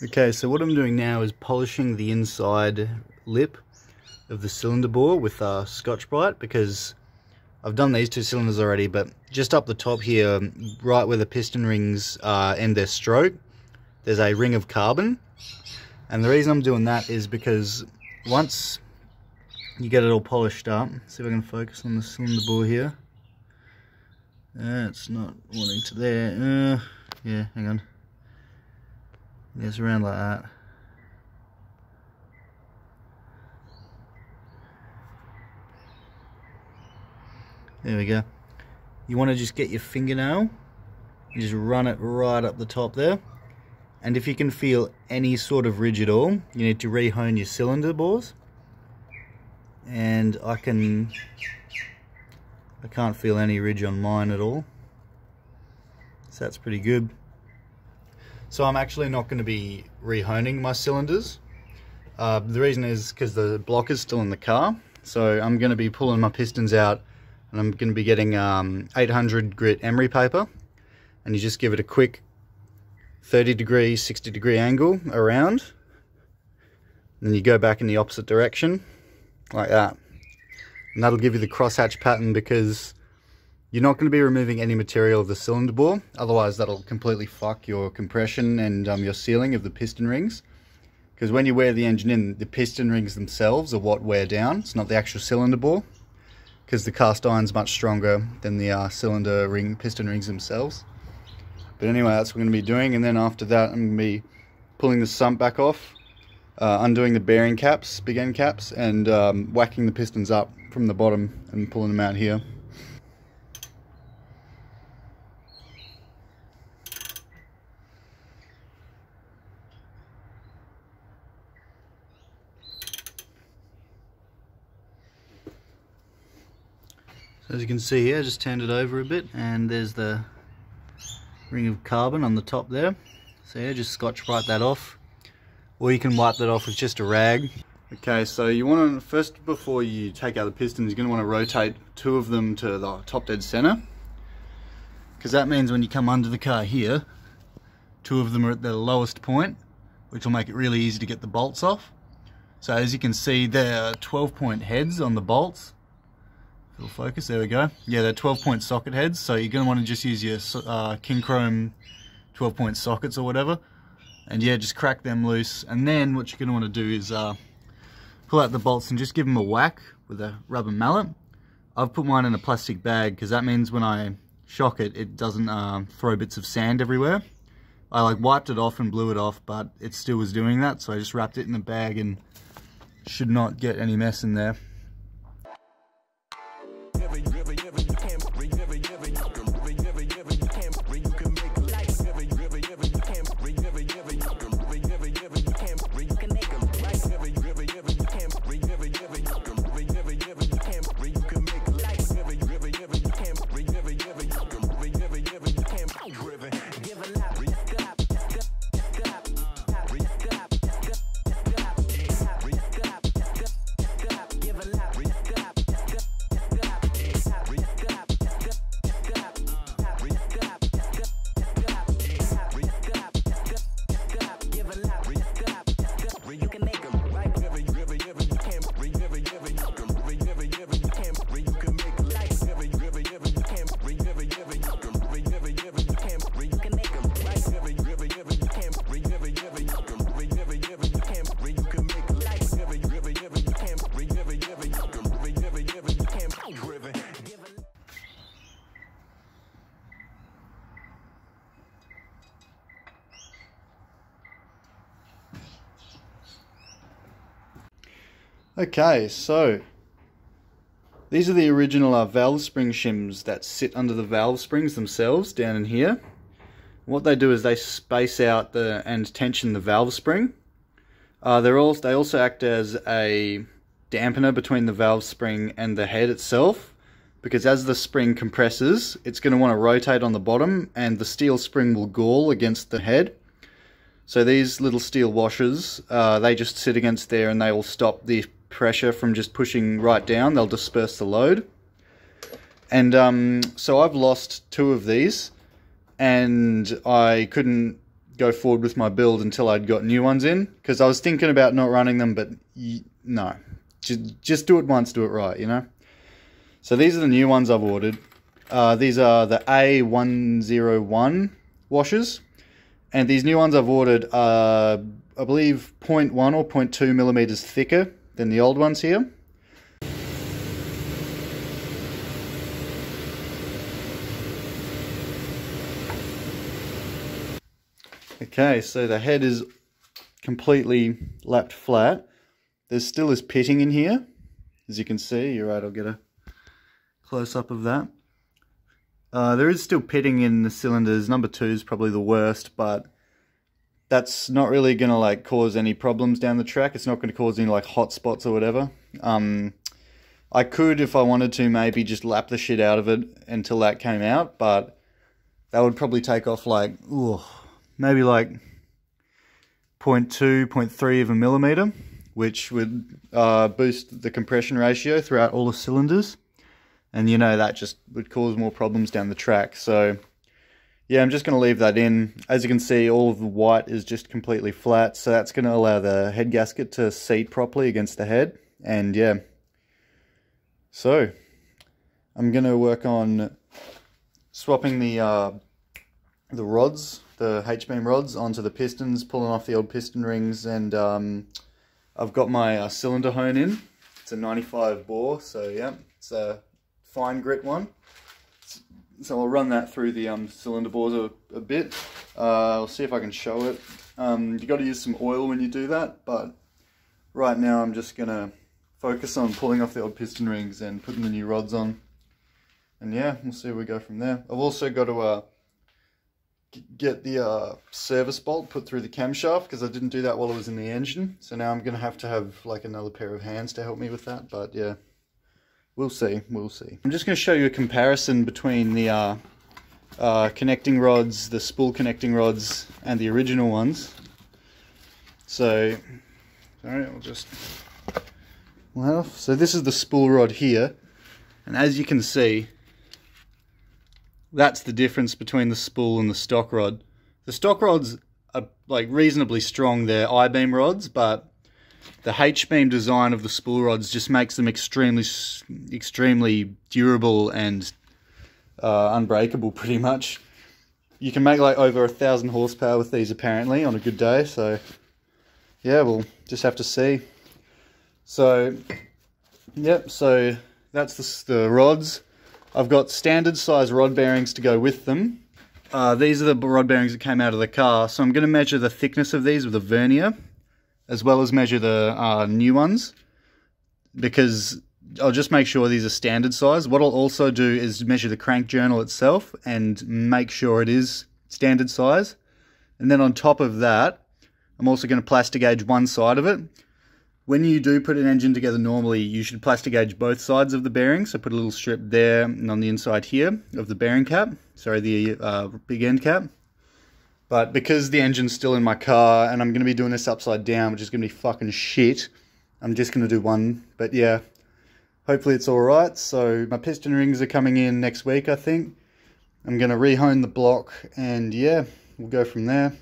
Okay, so what I'm doing now is polishing the inside lip of the cylinder bore with Scotch-Brite, because I've done these two cylinders already, but just up the top here, right where the piston rings end their stroke, there's a ring of carbon. And the reason I'm doing that is because once you get it all polished up, see if I can focus on the cylinder bore here. It's not wanting to there. Yeah, hang on. It's around like that. There we go. You want to just get your fingernail and just run it right up the top there. And if you can feel any sort of ridge at all, you need to re-hone your cylinder bores. And I can't feel any ridge on mine at all. So that's pretty good. So I'm actually not going to be re-honing my cylinders. The reason is because the block is still in the car. So I'm going to be pulling my pistons out, and I'm going to be getting 800 grit emery paper, and you just give it a quick 30 degree, 60 degree angle around. And then you go back in the opposite direction like that. And that'll give you the crosshatch pattern, because you're not going to be removing any material of the cylinder bore, otherwise that'll completely fuck your compression and your sealing of the piston rings. Because when you wear the engine in, the piston rings themselves are what wear down, it's not the actual cylinder bore, because the cast iron's much stronger than the cylinder ring piston rings themselves. But anyway, that's what I'm going to be doing, and then after that I'm going to be pulling the sump back off, undoing the bearing caps, big end caps, and whacking the pistons up from the bottom and pulling them out here. As you can see here, I just turned it over a bit, and there's the ring of carbon on the top there. So yeah, just Scotch-Brite that off, or you can wipe that off with just a rag. Okay, so you want to, first before you take out the pistons, you're going to want to rotate two of them to the top dead center, because that means when you come under the car here, two of them are at the lowest point, which will make it really easy to get the bolts off. So as you can see, there are 12-point heads on the bolts. Focus, there we go. Yeah, they're 12-point socket heads, so you're going to want to just use your king chrome 12-point sockets or whatever, and yeah, just crack them loose. And then what you're going to want to do is pull out the bolts and just give them a whack with a rubber mallet. I've put mine in a plastic bag, because that means when I shock it, it doesn't throw bits of sand everywhere. I like wiped it off and blew it off, but it still was doing that, so I just wrapped it in a bag and should not get any mess in there. Okay, so these are the original valve spring shims that sit under the valve springs themselves down in here. What they do is they space out and tension the valve spring. They also act as a dampener between the valve spring and the head itself, because as the spring compresses, it's going to want to rotate on the bottom, and the steel spring will gall against the head. So these little steel washers, they just sit against there, and they will stop the pressure from just pushing right down. They'll disperse the load. And so I've lost two of these, and I couldn't go forward with my build until I'd got new ones in, because I was thinking about not running them, but no, just do it once, do it right, you know. So these are the new ones I've ordered. These are the A101 washers, and these new ones I've ordered are, I believe, 0.1 or 0.2 millimeters thicker than the old ones here. Okay, so the head is completely lapped flat. There still is pitting in here, as you can see. You're right, I'll get a close-up of that. There is still pitting in the cylinders. Number 2 is probably the worst, but that's not really going to like cause any problems down the track. It's not going to cause any like hot spots or whatever. I could, if I wanted to, maybe just lap the shit out of it until that came out, but that would probably take off like, maybe like 0.2, 0.3 of a millimeter, which would boost the compression ratio throughout all the cylinders. And you know, that just would cause more problems down the track. So yeah, I'm just going to leave that in. As you can see, all of the white is just completely flat, so that's going to allow the head gasket to seat properly against the head. And yeah, so I'm going to work on swapping the rods, the H-beam rods, onto the pistons, pulling off the old piston rings, and I've got my cylinder hone in. It's a 95 bore, so yeah, it's a fine grit one. So I'll run that through the cylinder bores a bit. I'll see if I can show it. You got to use some oil when you do that, but right now I'm just gonna focus on pulling off the old piston rings and putting the new rods on. And yeah, we'll see where we go from there. I've also got to get the service bolt put through the camshaft, because I didn't do that while it was in the engine. So now I'm going to have like another pair of hands to help me with that. But yeah, we'll see, we'll see. I'm just going to show you a comparison between the connecting rods, the spool connecting rods, and the original ones. So, sorry, I'll just... Well, so this is the spool rod here, and as you can see, that's the difference between the spool and the stock rod. The stock rods are like reasonably strong, they're I-beam rods, but the H-beam design of the spool rods just makes them extremely durable and unbreakable pretty much. You can make like over 1,000 horsepower with these apparently on a good day, so yeah, we'll just have to see. So, yep, so that's the rods. I've got standard size rod bearings to go with them. These are the rod bearings that came out of the car, so I'm going to measure the thickness of these with a vernier, as well as measure the new ones, because I'll just make sure these are standard size. What I'll also do is measure the crank journal itself and make sure it is standard size. And then on top of that, I'm also going to plastic gauge one side of it. When you do put an engine together normally, you should plastic gauge both sides of the bearing. So put a little strip there and on the inside here of the bearing cap. Sorry, the big end cap. But because the engine's still in my car and I'm going to be doing this upside down, which is going to be fucking shit, I'm just going to do one. But yeah, hopefully it's alright. So my piston rings are coming in next week, I think. I'm going to re-hone the block and yeah, we'll go from there.